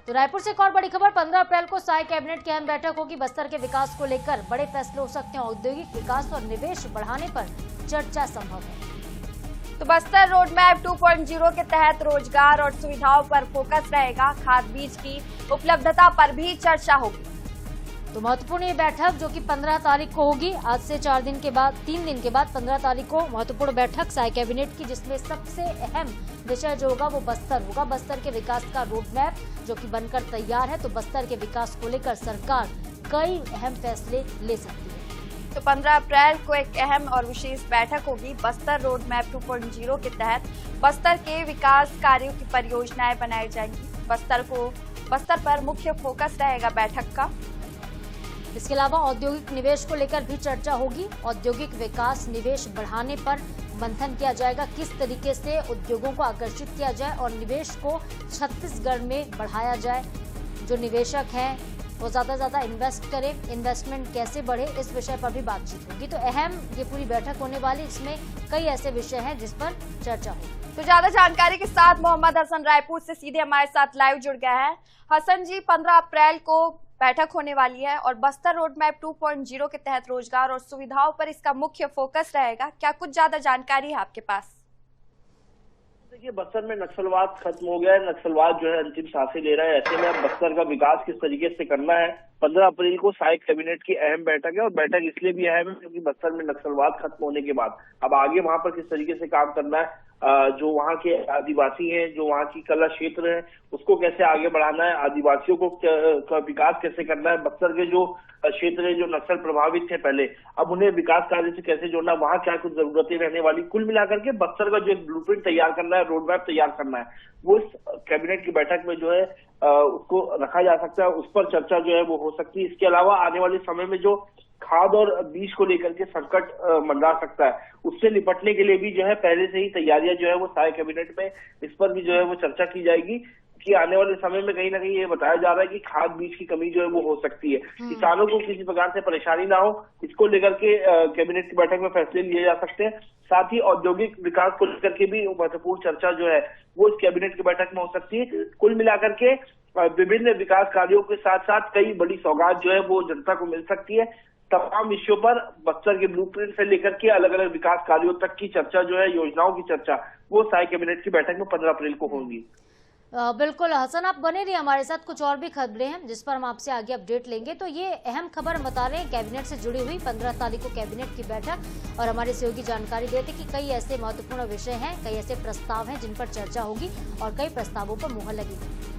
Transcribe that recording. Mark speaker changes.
Speaker 1: तो रायपुर से एक और बड़ी खबर, 15 अप्रैल को साय कैबिनेट की अहम बैठक होगी। बस्तर के विकास को लेकर बड़े फैसले हो सकते हैं। औद्योगिक विकास और निवेश बढ़ाने पर चर्चा संभव है।
Speaker 2: तो बस्तर रोड मैप 2.0 के तहत रोजगार और सुविधाओं पर फोकस रहेगा। खाद बीज की उपलब्धता पर भी चर्चा होगी।
Speaker 1: तो महत्वपूर्ण ये बैठक जो कि 15 तारीख को होगी, आज से 3 दिन के बाद 15 तारीख को महत्वपूर्ण बैठक साय कैबिनेट की, जिसमें सबसे अहम विषय जो होगा वो बस्तर होगा। बस्तर के विकास का रोड मैप जो कि बनकर तैयार है। तो बस्तर के विकास को लेकर सरकार कई अहम फैसले ले सकती है।
Speaker 2: तो 15 अप्रैल को एक अहम और विशेष बैठक होगी। बस्तर रोड मैप 2.0 के तहत बस्तर के विकास कार्यों की परियोजनाएं बनाई जाएंगी। बस्तर पर मुख्य फोकस रहेगा बैठक का।
Speaker 1: इसके अलावा औद्योगिक निवेश को लेकर भी चर्चा होगी। औद्योगिक विकास निवेश बढ़ाने पर मंथन किया जाएगा। किस तरीके से उद्योगों को आकर्षित किया जाए और निवेश को छत्तीसगढ़ में बढ़ाया जाए। जो निवेशक हैं वो ज्यादा इन्वेस्ट करें, इन्वेस्टमेंट कैसे बढ़े, इस विषय पर भी बातचीत होगी। तो अहम ये पूरी बैठक होने वाली, इसमें कई ऐसे विषय हैं जिस पर चर्चा होगी।
Speaker 2: तो ज्यादा जानकारी के साथ मोहम्मद हसन रायपुर से सीधे हमारे साथ लाइव जुड़ गया है। हसन जी, 15 अप्रैल को बैठक होने वाली है और बस्तर रोड मैप 2.0 के तहत रोजगार और सुविधाओं पर इसका मुख्य फोकस रहेगा। क्या कुछ ज्यादा जानकारी है आपके पास?
Speaker 3: देखिए, बस्तर में नक्सलवाद खत्म हो गया है। नक्सलवाद जो है अंतिम सांसें ले रहा है। ऐसे में अब बस्तर का विकास किस तरीके से करना है। 15 अप्रैल को साय कैबिनेट की अहम बैठक है और बैठक इसलिए भी अहम है क्योंकि बस्तर में नक्सलवाद खत्म होने के बाद अब आगे वहां पर किस तरीके से काम करना है। जो वहाँ के आदिवासी हैं, जो वहाँ की कला क्षेत्र है, उसको कैसे आगे बढ़ाना है। आदिवासियों का विकास कैसे करना है। बस्तर के जो क्षेत्र है जो नक्सल प्रभावित थे पहले, अब उन्हें विकास कार्य से कैसे जोड़ना, वहाँ क्या कुछ जरूरतें रहने वाली, कुल मिलाकर के बस्तर का जो एक ब्लूप्रिंट तैयार करना है, रोड मैप तैयार करना है, वो इस कैबिनेट की बैठक में जो है उसको रखा जा सकता है। उस पर चर्चा जो है वो हो सकती है। इसके अलावा आने वाले समय में जो खाद और बीज को लेकर के संकट मंडरा सकता है, उससे निपटने के लिए भी जो है पहले से ही तैयारियां जो है वो साय कैबिनेट में इस पर भी जो है वो चर्चा की जाएगी कि आने वाले समय में कहीं ना कहीं ये बताया जा रहा है कि खाद बीज की कमी जो है वो हो सकती है। किसानों को किसी प्रकार से परेशानी ना हो, इसको लेकर के कैबिनेट की बैठक में फैसले लिए जा सकते हैं। साथ ही औद्योगिक विकास को लेकर के भी महत्वपूर्ण चर्चा जो है वो इस कैबिनेट की बैठक में हो सकती है। कुल मिलाकर के विभिन्न विकास कार्यों के साथ साथ कई बड़ी सौगात जो है वो जनता को मिल सकती है। तमाम विषयों पर बस्तर के ब्लूप्रिंट से लेकर के अलग अलग विकास कार्यों तक की चर्चा जो है, योजनाओं की चर्चा, वो साय कैबिनेट की बैठक में 15 अप्रैल को होगी।
Speaker 1: बिल्कुल हसन, आप बने रहिए हमारे साथ। कुछ और भी खबरें हैं जिस पर हम आपसे आगे अपडेट लेंगे। तो ये अहम खबर हम बता रहे हैं कैबिनेट से जुड़ी हुई, 15 तारीख को कैबिनेट की बैठक, और हमारे सहयोगी जानकारी देते कि कई ऐसे महत्वपूर्ण विषय हैं, कई ऐसे प्रस्ताव हैं जिन पर चर्चा होगी और कई प्रस्तावों पर मुहर लगेगी।